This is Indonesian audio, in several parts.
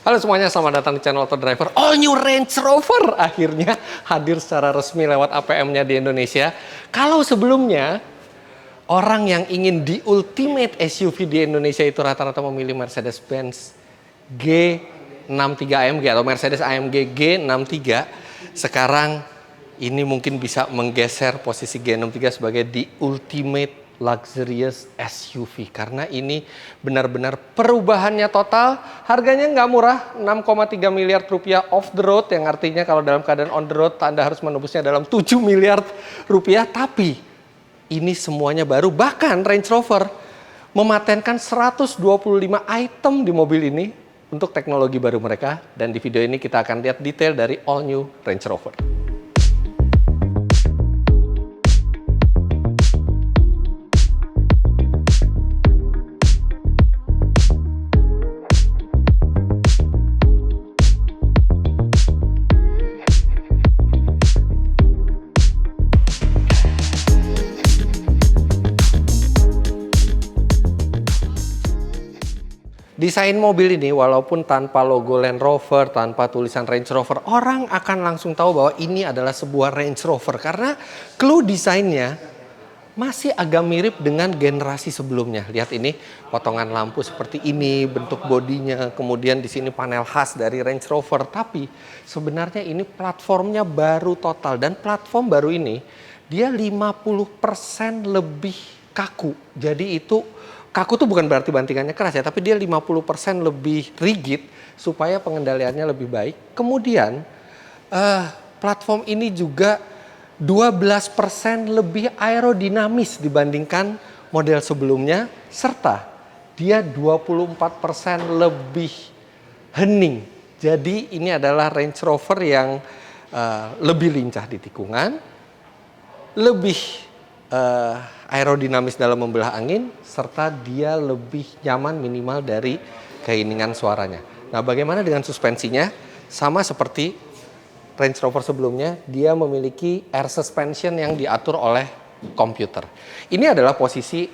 Halo semuanya, selamat datang di channel Auto Driver. All New Range Rover akhirnya hadir secara resmi lewat APM-nya di Indonesia. Kalau sebelumnya orang yang ingin di ultimate SUV di Indonesia itu rata-rata memilih Mercedes-Benz G63 AMG atau Mercedes AMG G63. Sekarang ini mungkin bisa menggeser posisi G63 sebagai the ultimate luxurious SUV karena ini benar-benar perubahannya total. Harganya nggak murah, 6,3 miliar rupiah off the road, yang artinya kalau dalam keadaan on the road Anda harus menembusnya dalam 7 miliar rupiah. Tapi ini semuanya baru, bahkan Range Rover mematenkan 125 item di mobil ini untuk teknologi baru mereka. Dan di video ini kita akan lihat detail dari all new Range Rover. Desain mobil ini walaupun tanpa logo Land Rover, tanpa tulisan Range Rover, orang akan langsung tahu bahwa ini adalah sebuah Range Rover karena clue desainnya masih agak mirip dengan generasi sebelumnya. Lihat ini, potongan lampu seperti ini, bentuk bodinya, kemudian di sini panel khas dari Range Rover. Tapi sebenarnya ini platformnya baru total, dan platform baru ini dia 50% lebih kaku. Jadi itu kaku tuh bukan berarti bantingannya keras ya, tapi dia 50% lebih rigid supaya pengendaliannya lebih baik. Kemudian platform ini juga 12% lebih aerodinamis dibandingkan model sebelumnya, serta dia 24% lebih hening. Jadi ini adalah Range Rover yang lebih lincah di tikungan, lebih aerodinamis dalam membelah angin, serta dia lebih nyaman minimal dari keheningan suaranya. Nah, bagaimana dengan suspensinya? Sama seperti Range Rover sebelumnya, dia memiliki air suspension yang diatur oleh komputer. Ini adalah posisi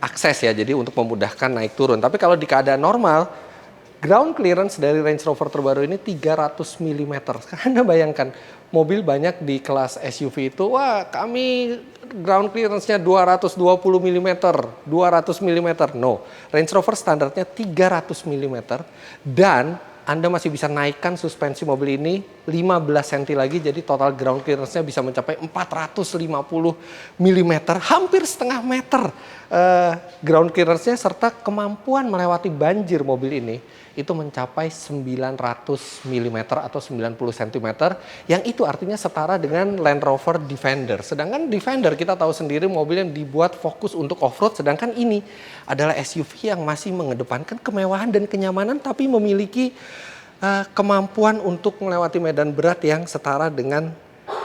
akses ya, jadi untuk memudahkan naik turun. Tapi kalau di keadaan normal, ground clearance dari Range Rover terbaru ini 300 mm. Anda bayangkan, mobil banyak di kelas SUV itu, wah kami ground clearance-nya 220 mm, 200 mm. No, Range Rover standarnya 300 mm. Dan Anda masih bisa naikkan suspensi mobil ini 15 cm lagi, jadi total ground clearance-nya bisa mencapai 450 mm, hampir setengah meter ground clearance-nya, serta kemampuan melewati banjir mobil ini itu mencapai 900 mm atau 90 cm, yang itu artinya setara dengan Land Rover Defender. Sedangkan Defender kita tahu sendiri mobil yang dibuat fokus untuk off-road, sedangkan ini adalah SUV yang masih mengedepankan kemewahan dan kenyamanan tapi memiliki kemampuan untuk melewati medan berat yang setara dengan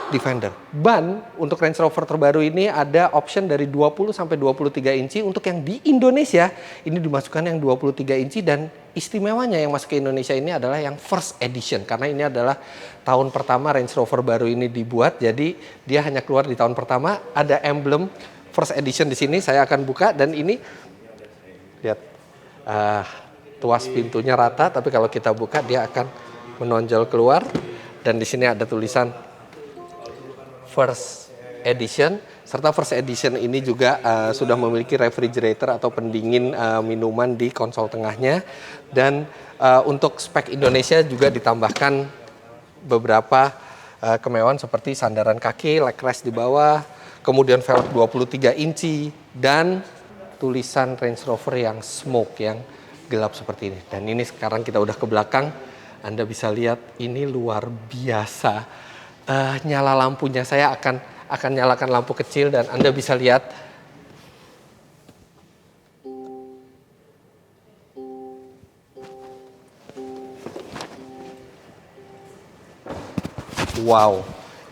Defender. Ban untuk Range Rover terbaru ini ada option dari 20 sampai 23 inci. Untuk yang di Indonesia ini dimasukkan yang 23 inci, dan istimewanya yang masuk ke Indonesia ini adalah yang first edition karena ini adalah tahun pertama Range Rover baru ini dibuat. Jadi dia hanya keluar di tahun pertama. Ada emblem first edition di sini. Saya akan buka, dan ini lihat tuas pintunya rata, tapi kalau kita buka dia akan menonjol keluar, dan di sini ada tulisan First Edition, serta First Edition ini juga sudah memiliki refrigerator atau pendingin minuman di konsol tengahnya. Dan untuk spek Indonesia juga ditambahkan beberapa kemewahan seperti sandaran kaki, leg rest di bawah, kemudian velg 23 inci, dan tulisan Range Rover yang smoke, yang gelap seperti ini. Dan ini sekarang kita udah ke belakang, Anda bisa lihat ini luar biasa. Nyala lampunya, saya akan nyalakan lampu kecil dan Anda bisa lihat wow,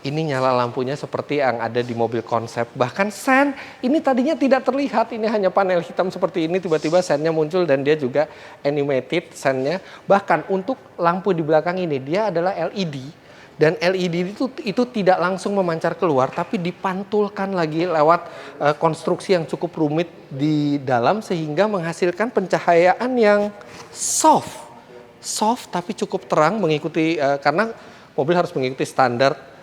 ini nyala lampunya seperti yang ada di mobil konsep. Bahkan sen ini tadinya tidak terlihat, ini hanya panel hitam seperti ini, tiba-tiba sennya muncul dan dia juga animated sennya. Bahkan untuk lampu di belakang ini dia adalah LED. Dan LED itu tidak langsung memancar keluar, tapi dipantulkan lagi lewat konstruksi yang cukup rumit di dalam, sehingga menghasilkan pencahayaan yang soft. soft tapi cukup terang mengikuti karena mobil harus mengikuti standar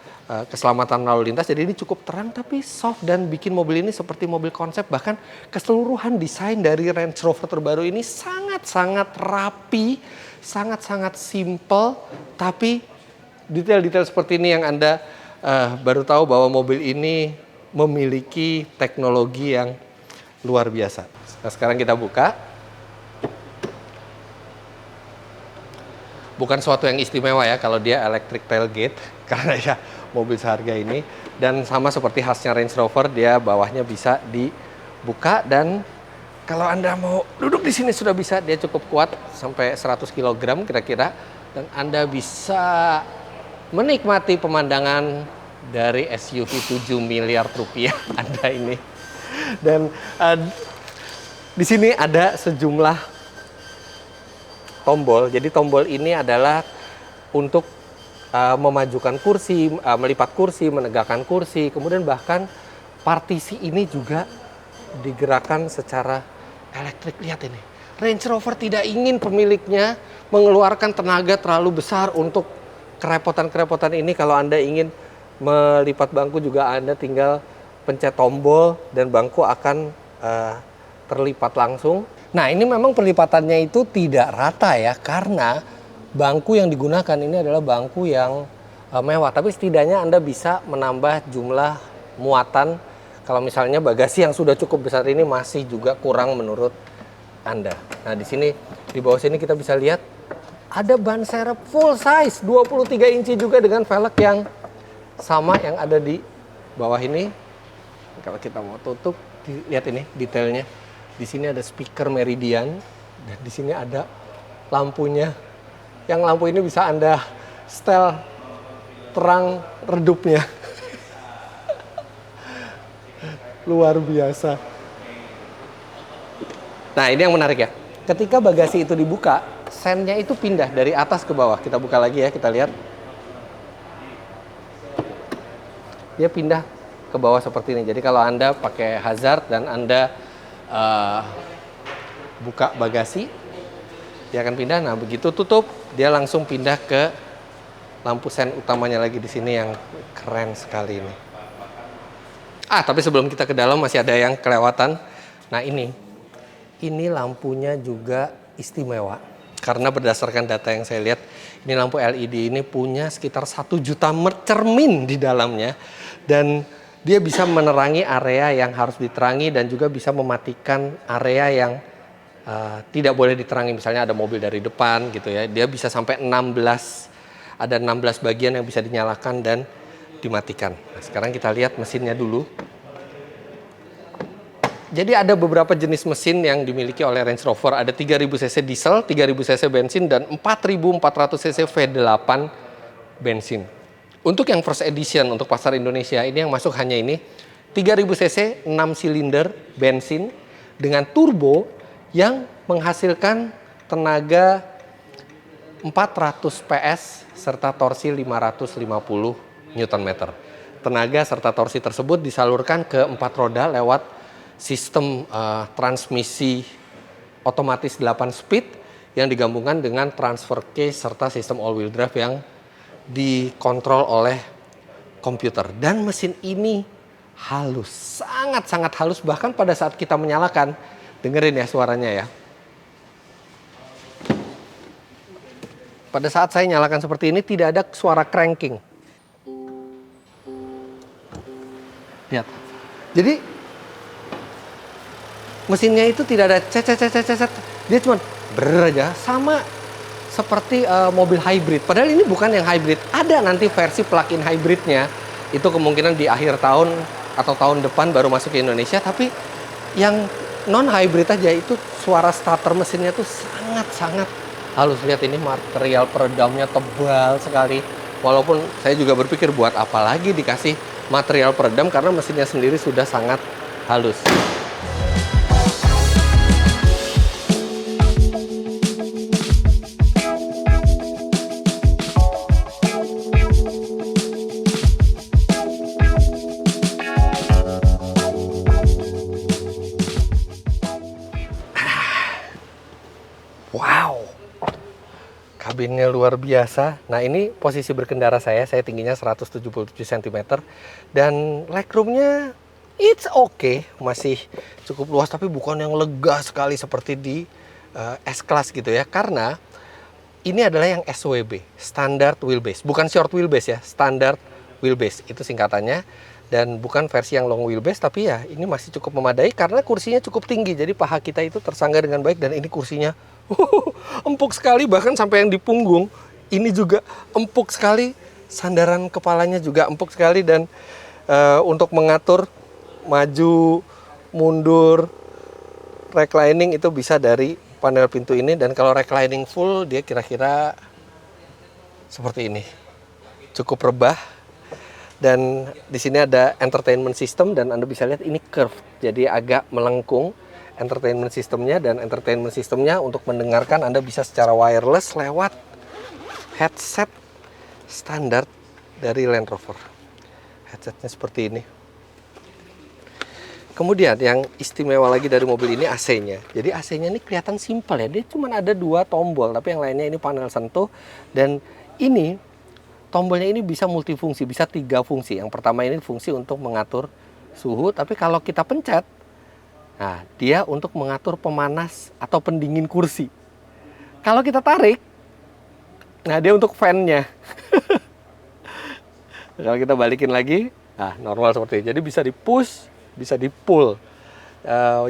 keselamatan lalu lintas. Jadi ini cukup terang tapi soft dan bikin mobil ini seperti mobil konsep. Bahkan keseluruhan desain dari Range Rover terbaru ini sangat-sangat rapi, sangat-sangat simple, tapi detail-detail seperti ini yang Anda baru tahu bahwa mobil ini memiliki teknologi yang luar biasa. Nah, sekarang kita buka. Bukan suatu yang istimewa ya kalau dia electric tailgate karena ya mobil seharga ini, dan sama seperti khasnya Range Rover, dia bawahnya bisa dibuka dan kalau Anda mau duduk di sini sudah bisa. Dia cukup kuat sampai 100 kg kira-kira, dan Anda bisa menikmati pemandangan dari SUV 7 miliar rupiah Anda ini. Dan di sini ada sejumlah tombol. Jadi tombol ini adalah untuk memajukan kursi, melipat kursi, menegakkan kursi. Kemudian bahkan partisi ini juga digerakkan secara elektrik. Lihat ini. Range Rover tidak ingin pemiliknya mengeluarkan tenaga terlalu besar untuk kerepotan-kerepotan ini. Kalau Anda ingin melipat bangku juga Anda tinggal pencet tombol dan bangku akan terlipat langsung. Nah, ini memang perlipatannya itu tidak rata ya, karena bangku yang digunakan ini adalah bangku yang mewah. Tapi setidaknya Anda bisa menambah jumlah muatan. Kalau misalnya bagasi yang sudah cukup besar ini masih juga kurang menurut Anda. Nah, di sini, di bawah sini kita bisa lihat ada ban serep full size 23 inci juga dengan velg yang sama yang ada di bawah ini. Kalau kita mau tutup, lihat ini detailnya. Di sini ada speaker Meridian dan di sini ada lampunya. Yang lampu ini bisa Anda setel terang redupnya. Luar biasa. Nah, ini yang menarik ya. Ketika bagasi itu dibuka, sennya itu pindah dari atas ke bawah. Kita buka lagi ya, kita lihat. Dia pindah ke bawah seperti ini. Jadi kalau Anda pakai hazard dan Anda buka bagasi, dia akan pindah. Nah, begitu tutup, dia langsung pindah ke lampu sen utamanya lagi di sini yang keren sekali ini. Tapi sebelum kita ke dalam masih ada yang kelewatan. Nah, ini lampunya juga istimewa. Karena berdasarkan data yang saya lihat, ini lampu LED ini punya sekitar 1 juta cermin di dalamnya. Dan dia bisa menerangi area yang harus diterangi dan juga bisa mematikan area yang tidak boleh diterangi. Misalnya ada mobil dari depan gitu ya. Dia bisa sampai 16, ada 16 bagian yang bisa dinyalakan dan dimatikan. Nah, sekarang kita lihat mesinnya dulu. Jadi ada beberapa jenis mesin yang dimiliki oleh Range Rover. Ada 3000 cc diesel, 3000 cc bensin, dan 4400 cc V8 bensin. Untuk yang first edition untuk pasar Indonesia ini yang masuk hanya ini 3000 cc 6 silinder bensin dengan turbo yang menghasilkan tenaga 400 PS serta torsi 550 Nm. Tenaga serta torsi tersebut disalurkan ke 4 roda lewat sistem transmisi otomatis 8 speed yang digabungkan dengan transfer case serta sistem all wheel drive yang dikontrol oleh komputer. Dan mesin ini halus, sangat-sangat halus. Bahkan pada saat kita menyalakan, dengerin ya suaranya ya. Pada saat saya nyalakan seperti ini tidak ada suara cranking. Lihat. Jadi mesinnya itu tidak ada cet. Dia cuma ber aja, sama seperti mobil hybrid. Padahal ini bukan yang hybrid. Ada nanti versi plug-in hybridnya. Itu kemungkinan di akhir tahun atau tahun depan baru masuk ke Indonesia. Tapi yang non-hybrid aja itu suara starter mesinnya tuh sangat-sangat halus. Lihat ini material peredamnya tebal sekali. Walaupun saya juga berpikir buat apa lagi dikasih material peredam karena mesinnya sendiri sudah sangat halus. kabinnya luar biasa. Nah ini posisi berkendara saya tingginya 177 cm. Dan legroomnya it's okay, masih cukup luas, tapi bukan yang lega sekali seperti di S-Class gitu ya. Karena ini adalah yang SWB, Standard Wheelbase. Bukan Short Wheelbase ya, Standard Wheelbase, itu singkatannya. Dan bukan versi yang long wheelbase, tapi ya ini masih cukup memadai karena kursinya cukup tinggi. Jadi paha kita itu tersangga dengan baik, dan ini kursinya empuk sekali, bahkan sampai yang di punggung. Ini juga empuk sekali, sandaran kepalanya juga empuk sekali, dan untuk mengatur maju, mundur, reclining itu bisa dari panel pintu ini. Dan kalau reclining full dia kira-kira seperti ini, cukup rebah. Dan di sini ada entertainment system, dan Anda bisa lihat ini curve, jadi agak melengkung entertainment systemnya. Dan entertainment systemnya untuk mendengarkan Anda bisa secara wireless lewat headset standar dari Land Rover. Headsetnya seperti ini. Kemudian yang istimewa lagi dari mobil ini AC-nya. Jadi AC-nya ini kelihatan simpel ya, dia cuma ada 2 tombol, tapi yang lainnya ini panel sentuh. Dan ini tombolnya ini bisa multifungsi, bisa 3 fungsi. Yang pertama ini fungsi untuk mengatur suhu, tapi kalau kita pencet, nah dia untuk mengatur pemanas atau pendingin kursi. Kalau kita tarik, nah dia untuk fan-nya. Kalau kita balikin lagi, nah normal seperti ini. Jadi bisa di push, bisa di pull.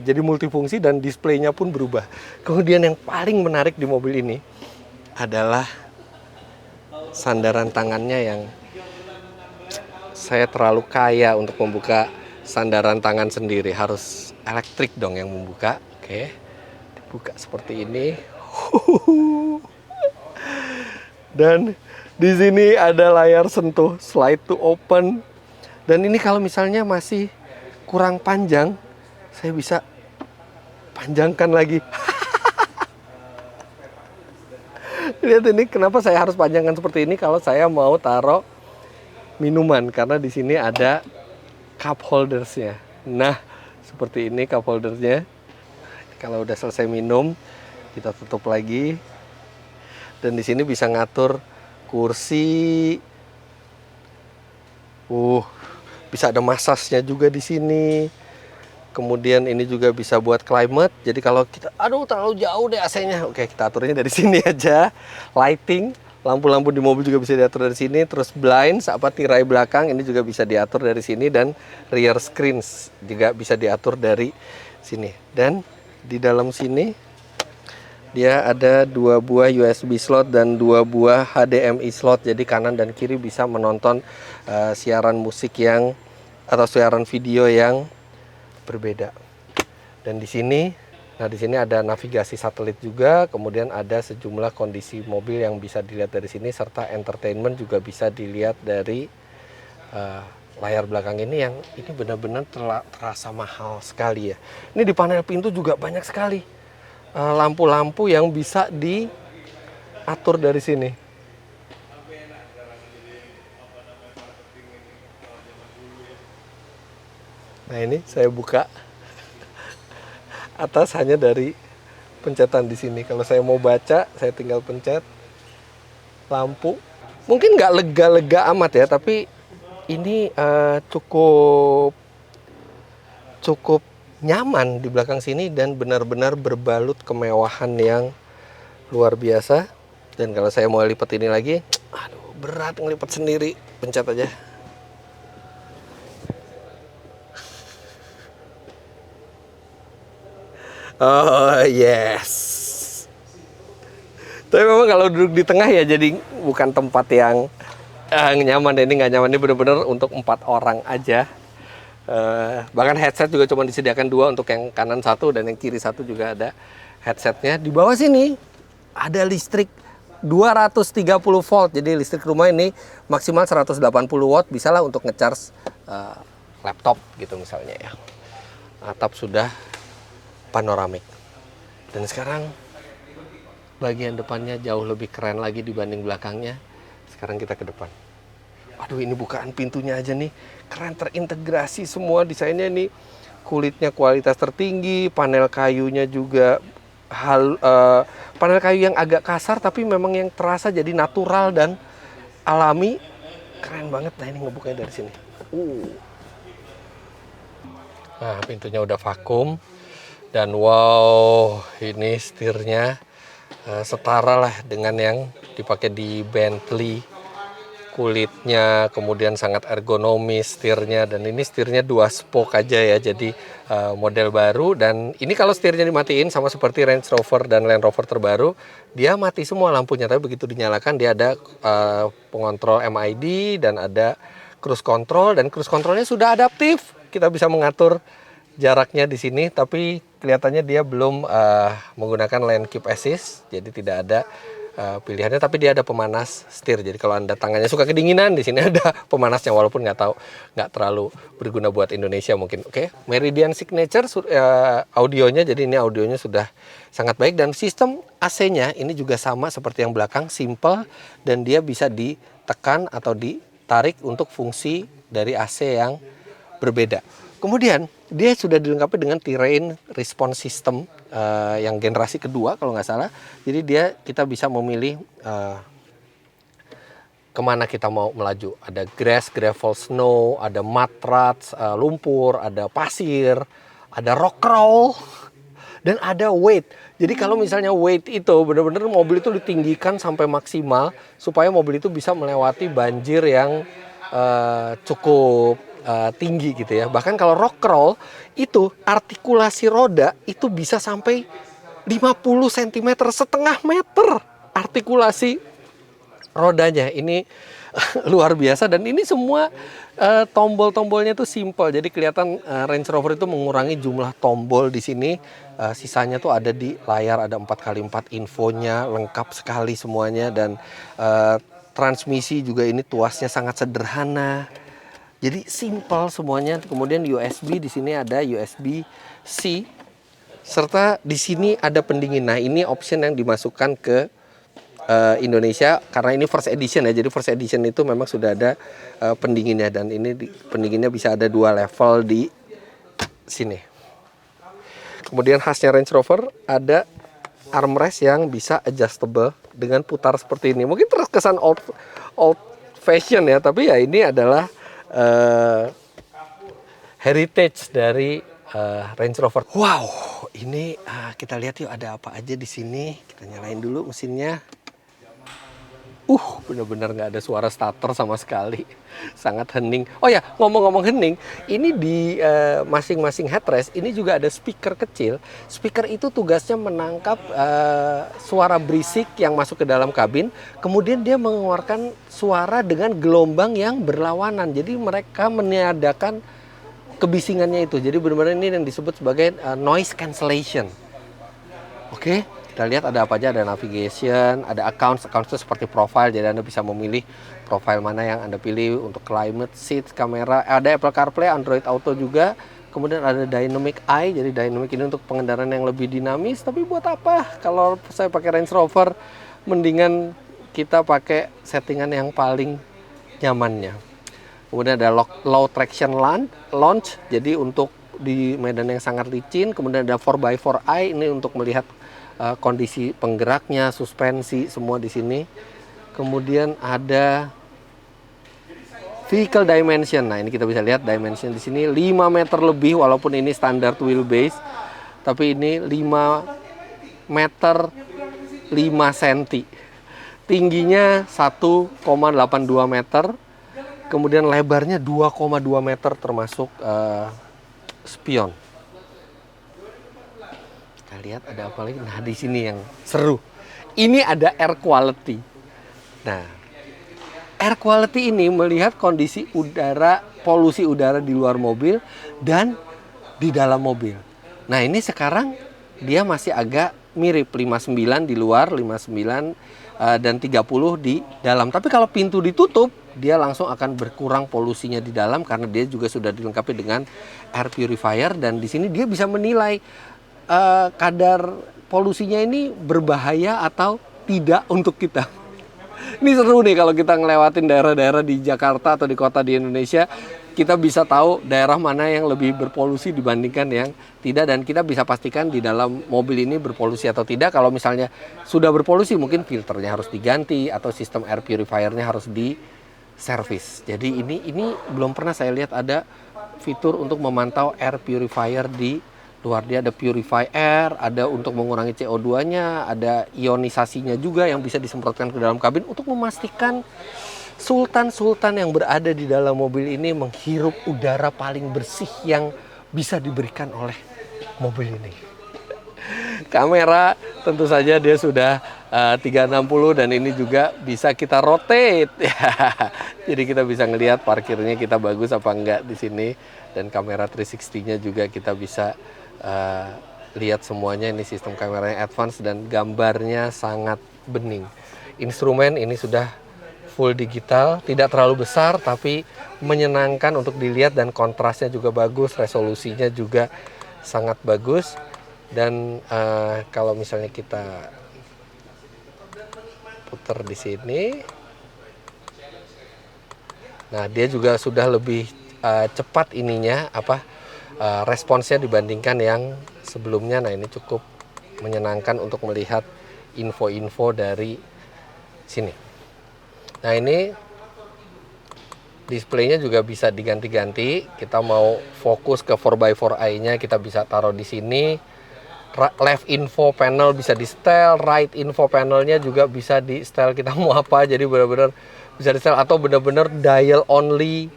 Jadi multifungsi, dan displaynya pun berubah. Kemudian yang paling menarik di mobil ini adalah sandaran tangannya, yang saya terlalu kaya untuk membuka sandaran tangan sendiri. Harus elektrik dong yang membuka. Oke, dibuka seperti ini. Dan di sini ada layar sentuh, slide to open. Dan ini kalau misalnya masih kurang panjang, saya bisa panjangkan lagi. Lihat ini, kenapa saya harus panjangkan seperti ini kalau saya mau taruh minuman, karena di sini ada cup holdersnya. Nah, seperti ini cup holdersnya. Kalau udah selesai minum, kita tutup lagi. Dan di sini bisa ngatur kursi. Bisa ada massage-nya juga di sini. Kemudian ini juga bisa buat climate. Jadi kalau kita, terlalu jauh deh AC-nya, oke kita aturnya dari sini aja. Lighting, lampu-lampu di mobil juga bisa diatur dari sini. Terus blinds, tirai belakang, ini juga bisa diatur dari sini. Dan rear screens juga bisa diatur dari sini. Dan di dalam sini dia ada 2 buah USB slot dan 2 buah HDMI slot. Jadi kanan dan kiri bisa menonton siaran musik atau siaran video yang berbeda. Dan di sini ada navigasi satelit juga, kemudian ada sejumlah kondisi mobil yang bisa dilihat dari sini, serta entertainment juga bisa dilihat dari layar belakang ini, yang ini benar-benar terasa mahal sekali ya. Ini di panel pintu juga banyak sekali lampu-lampu yang bisa diatur dari sini. Nah ini saya buka atas hanya dari pencetan di sini. Kalau saya mau baca, saya tinggal pencet lampu. Mungkin nggak lega-lega amat ya, tapi ini cukup nyaman di belakang sini, dan benar-benar berbalut kemewahan yang luar biasa. Dan kalau saya mau lipat ini lagi, berat ngelipat sendiri. Pencet aja. Oh yes. Tapi memang kalau duduk di tengah ya jadi bukan tempat yang nyaman. Ini nggak nyaman, ini benar-benar untuk 4 orang aja. Bahkan headset juga cuma disediakan 2, untuk yang kanan 1 dan yang kiri 1 juga ada headsetnya. Di bawah sini ada listrik 230 volt. Jadi listrik rumah ini maksimal 180 watt, bisalah untuk ngecharge laptop gitu misalnya ya. Atap sudah panoramik. Dan sekarang bagian depannya jauh lebih keren lagi dibanding belakangnya. Sekarang kita ke depan. Aduh, ini bukaan pintunya aja nih keren, terintegrasi semua. Desainnya ini kulitnya kualitas tertinggi, panel kayunya juga panel kayu yang agak kasar tapi memang yang terasa jadi natural dan alami. Keren banget. Nah, ini ngebukanya dari sini. Nah, pintunya udah vakum dan wow, ini setirnya setara lah dengan yang dipakai di Bentley. Kulitnya kemudian sangat ergonomis setirnya, dan ini setirnya 2 spoke aja ya, jadi model baru. Dan ini kalau setirnya dimatiin sama seperti Range Rover dan Land Rover terbaru, dia mati semua lampunya, tapi begitu dinyalakan dia ada pengontrol MID dan ada cruise control, dan cruise controlnya sudah adaptif. Kita bisa mengatur jaraknya di sini, tapi kelihatannya dia belum menggunakan lane keep assist, jadi tidak ada pilihannya, tapi dia ada pemanas setir. Jadi kalau Anda tangannya suka kedinginan, di sini ada pemanasnya, walaupun nggak terlalu berguna buat Indonesia mungkin. Oke, Meridian Signature audionya, jadi ini audionya sudah sangat baik, dan sistem AC-nya ini juga sama seperti yang belakang, simple, dan dia bisa ditekan atau ditarik untuk fungsi dari AC yang berbeda. Kemudian dia sudah dilengkapi dengan terrain response system yang generasi kedua kalau nggak salah. Jadi kita bisa memilih kemana kita mau melaju. Ada grass, gravel, snow, ada mud ruts, lumpur, ada pasir, ada rock crawl, dan ada weight. Jadi kalau misalnya weight itu benar-benar mobil itu ditinggikan sampai maksimal supaya mobil itu bisa melewati banjir yang cukup tinggi gitu ya. Bahkan kalau rock crawl itu artikulasi roda itu bisa sampai 50 cm, setengah meter artikulasi rodanya. Ini luar biasa, dan ini semua tombol-tombolnya itu simple. Jadi kelihatan Range Rover itu mengurangi jumlah tombol di sini. Sisanya tuh ada di layar, ada 4x4 infonya, lengkap sekali semuanya, dan transmisi juga ini tuasnya sangat sederhana. Jadi simple semuanya. Kemudian USB, di sini ada USB-C, serta di sini ada pendingin. Nah, ini option yang dimasukkan ke Indonesia karena ini first edition ya. Jadi first edition itu memang sudah ada pendinginnya, dan ini pendinginnya bisa ada 2 level di sini. Kemudian khasnya Range Rover ada armrest yang bisa adjustable dengan putar seperti ini. Mungkin terkesan old fashion ya, tapi ya ini adalah heritage dari Range Rover. Wow, ini kita lihat yuk ada apa aja di sini. Kita nyalain dulu mesinnya. Benar-benar nggak ada suara starter sama sekali, sangat hening. Oh ya, ngomong-ngomong hening, ini di masing-masing headrest ini juga ada speaker kecil. Speaker itu tugasnya menangkap suara berisik yang masuk ke dalam kabin, kemudian dia mengeluarkan suara dengan gelombang yang berlawanan. Jadi mereka meniadakan kebisingannya itu. Jadi benar-benar ini yang disebut sebagai noise cancellation. Oke. Kita lihat ada apa aja, ada navigation, ada accounts itu seperti profile, jadi Anda bisa memilih profile mana yang Anda pilih untuk climate, seat, kamera, ada Apple CarPlay, Android Auto juga. Kemudian ada Dynamic Eye, jadi Dynamic ini untuk pengendaraan yang lebih dinamis, tapi buat apa? Kalau saya pakai Range Rover, mendingan kita pakai settingan yang paling nyamannya. Kemudian ada low traction launch, jadi untuk di medan yang sangat licin. Kemudian ada 4x4 Eye, ini untuk melihat kondisi penggeraknya, suspensi, semua di sini. Kemudian ada vehicle dimension. Nah, ini kita bisa lihat dimension di sini 5 meter lebih, walaupun ini standar wheelbase, tapi ini 5 meter 5 cm. Tingginya 1,82 meter. Kemudian lebarnya 2,2 meter termasuk spion. Lihat ada apa lagi. Nah, di sini yang seru, ini ada air quality. Nah, air quality ini melihat kondisi udara, polusi udara di luar mobil dan di dalam mobil. Nah, ini sekarang dia masih agak mirip, 59 di luar, 59 dan 30 di dalam. Tapi kalau pintu ditutup, dia langsung akan berkurang polusinya di dalam karena dia juga sudah dilengkapi dengan air purifier, dan di sini dia bisa menilai kadar polusinya ini berbahaya atau tidak untuk kita. Ini seru nih kalau kita ngelewatin daerah-daerah di Jakarta atau di kota di Indonesia. kita bisa tahu daerah mana yang lebih berpolusi dibandingkan yang tidak, dan kita bisa pastikan di dalam mobil ini berpolusi atau tidak. Kalau misalnya sudah berpolusi, mungkin filternya harus diganti atau sistem air purifiernya harus diservis. Jadi ini belum pernah saya lihat ada fitur untuk memantau air purifier di luar. Dia ada purify air, ada untuk mengurangi CO2-nya, ada ionisasinya juga yang bisa disemprotkan ke dalam kabin untuk memastikan sultan-sultan yang berada di dalam mobil ini menghirup udara paling bersih yang bisa diberikan oleh mobil ini. Kamera tentu saja dia sudah 360 dan ini juga bisa kita rotate. Jadi kita bisa ngelihat parkirnya kita bagus apa enggak di sini, dan kamera 360-nya juga kita bisa lihat semuanya. Ini sistem kameranya advance dan gambarnya sangat bening. Instrumen ini sudah full digital, tidak terlalu besar tapi menyenangkan untuk dilihat, dan kontrasnya juga bagus, resolusinya juga sangat bagus. Dan kalau misalnya kita putar di sini, nah dia juga sudah lebih cepat ininya responsnya dibandingkan yang sebelumnya. Nah ini cukup menyenangkan untuk melihat info-info dari sini. Nah ini displaynya juga bisa diganti-ganti. Kita mau fokus ke 4x4i-nya, kita bisa taruh di sini. Left info panel bisa di setel, right info panelnya juga bisa di setel. Kita mau apa, jadi benar-benar bisa di setel, atau benar-benar dial only,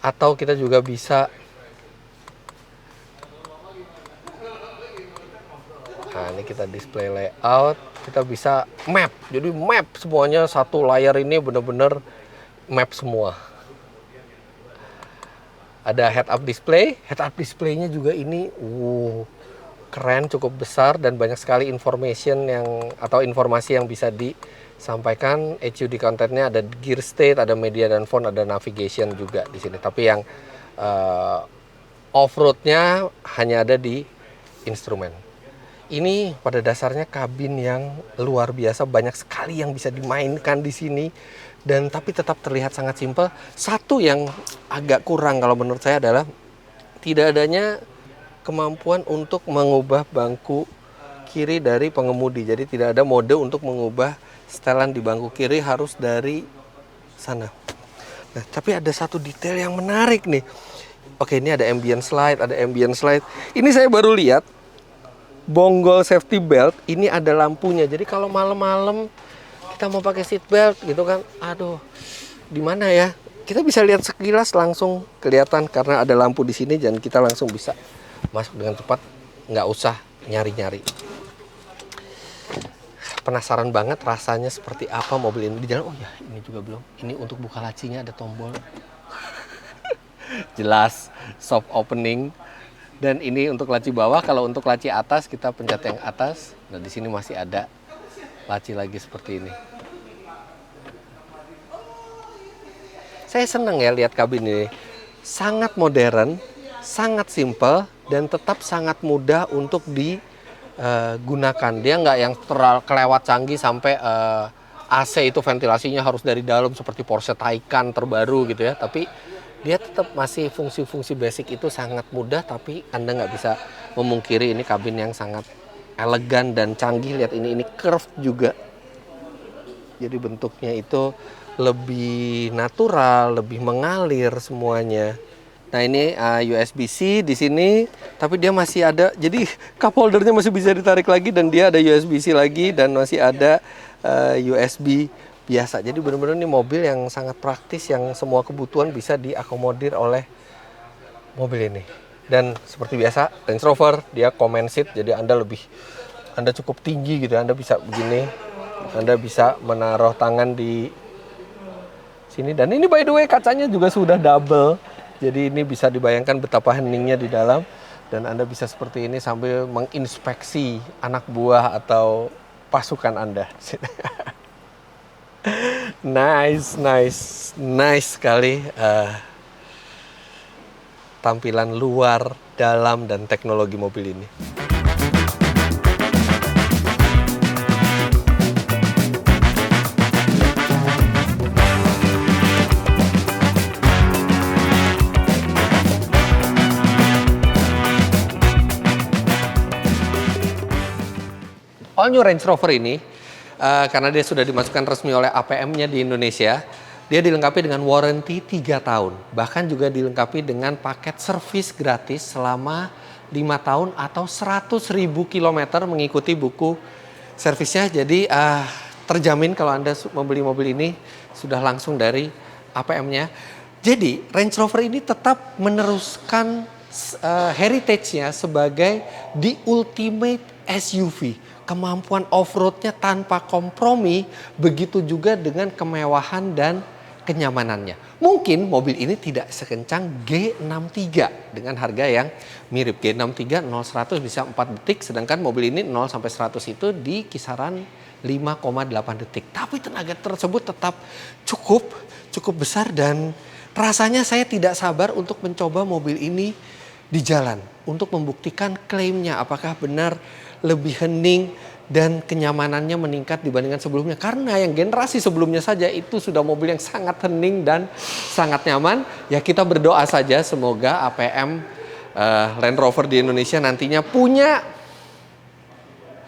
atau kita juga bisa. Nah ini kita display layout, kita bisa map, jadi map semuanya satu layar ini benar-benar map semua. Ada head up displaynya juga ini keren, cukup besar dan banyak sekali informasi yang bisa disampaikan. HUD contentnya ada gear state, ada media dan phone, ada navigation juga di sini. Tapi yang off-roadnya hanya ada di instrumen. Ini pada dasarnya kabin yang luar biasa, banyak sekali yang bisa dimainkan di sini, dan tapi tetap terlihat sangat simpel. Satu yang agak kurang kalau menurut saya adalah tidak adanya kemampuan untuk mengubah bangku kiri dari pengemudi. Jadi tidak ada mode untuk mengubah setelan di bangku kiri, harus dari sana. Nah, tapi ada satu detail yang menarik nih. Oke, ini ada ambient slide. Ini saya baru lihat. Bonggol safety belt ini ada lampunya. Jadi kalau malam-malam kita mau pakai seat belt gitu kan, aduh, di mana ya? Kita bisa lihat sekilas langsung kelihatan karena ada lampu di sini, dan kita langsung bisa masuk dengan cepat, nggak usah nyari-nyari. Penasaran banget rasanya seperti apa mobil ini di jalan. Oh ya, ini juga belum. Ini untuk buka lacinya ada tombol. Jelas soft opening. Dan ini untuk laci bawah. Kalau untuk laci atas kita pencet yang atas. Nah di sini masih ada laci lagi seperti ini. Saya senang ya lihat kabin ini. Sangat modern, sangat simple, dan tetap sangat mudah untuk digunakan. Dia nggak yang terlalu kelewat canggih sampai AC itu ventilasinya harus dari dalam seperti Porsche Taycan terbaru gitu ya. Tapi dia tetap masih fungsi-fungsi basic itu sangat mudah, tapi Anda nggak bisa memungkiri ini kabin yang sangat elegan dan canggih. Lihat ini curved juga. Jadi bentuknya itu lebih natural, lebih mengalir semuanya. Nah ini USB-C di sini, tapi dia masih ada. Jadi cup holdernya masih bisa ditarik lagi, dan dia ada USB-C lagi, dan masih ada USB biasa. Jadi benar-benar ini mobil yang sangat praktis, yang semua kebutuhan bisa diakomodir oleh mobil ini. Dan seperti biasa Range Rover dia command seat, jadi Anda cukup tinggi gitu, Anda bisa begini, Anda bisa menaruh tangan di sini. Dan ini by the way kacanya juga sudah double, jadi ini bisa dibayangkan betapa heningnya di dalam, dan Anda bisa seperti ini sambil menginspeksi anak buah atau pasukan Anda. Nice sekali tampilan luar, dalam, dan teknologi mobil ini. All New Range Rover ini, karena dia sudah dimasukkan resmi oleh APM-nya di Indonesia, dia dilengkapi dengan warranty 3 tahun. Bahkan juga dilengkapi dengan paket servis gratis selama 5 tahun atau 100.000 kilometer mengikuti buku servisnya. Jadi terjamin kalau Anda membeli mobil ini sudah langsung dari APM-nya. Jadi Range Rover ini tetap meneruskan heritage-nya sebagai the ultimate SUV. Kemampuan off-road-nya tanpa kompromi, begitu juga dengan kemewahan dan kenyamanannya. Mungkin mobil ini tidak sekencang G63 dengan harga yang mirip. G63 0-100 bisa 4 detik, sedangkan mobil ini 0-100 itu di kisaran 5,8 detik. Tapi tenaga tersebut tetap cukup besar dan rasanya saya tidak sabar untuk mencoba mobil ini di jalan untuk membuktikan klaimnya apakah benar lebih hening dan kenyamanannya meningkat dibandingkan sebelumnya. Karena yang generasi sebelumnya saja itu sudah mobil yang sangat hening dan sangat nyaman. Ya kita berdoa saja semoga APM Land Rover di Indonesia nantinya punya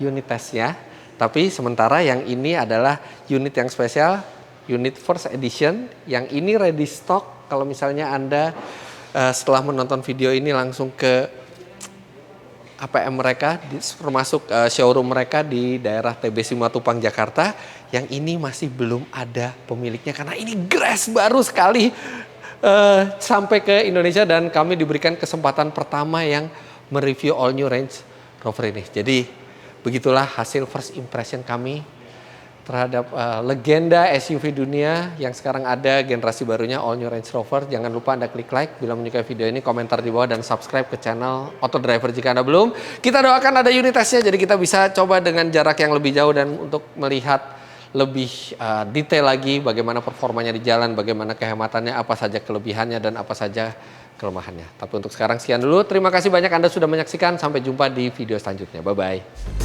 unit testnya. Tapi sementara yang ini adalah unit yang spesial, unit first edition. Yang ini ready stock. Kalau misalnya Anda setelah menonton video ini langsung ke APM mereka, termasuk showroom mereka di daerah TB Simatupang, Jakarta, yang ini masih belum ada pemiliknya karena ini grass baru sekali sampai ke Indonesia dan kami diberikan kesempatan pertama yang mereview All New Range Rover ini. Jadi begitulah hasil first impression kami terhadap legenda SUV dunia yang sekarang ada generasi barunya All New Range Rover. Jangan lupa Anda klik like bila menyukai video ini, komentar di bawah dan subscribe ke channel Auto Driver jika Anda belum. Kita doakan ada unit testnya jadi kita bisa coba dengan jarak yang lebih jauh dan untuk melihat lebih detail lagi bagaimana performanya di jalan, bagaimana kehematannya, apa saja kelebihannya dan apa saja kelemahannya. Tapi untuk sekarang sekian dulu. Terima kasih banyak Anda sudah menyaksikan. Sampai jumpa di video selanjutnya. Bye-bye.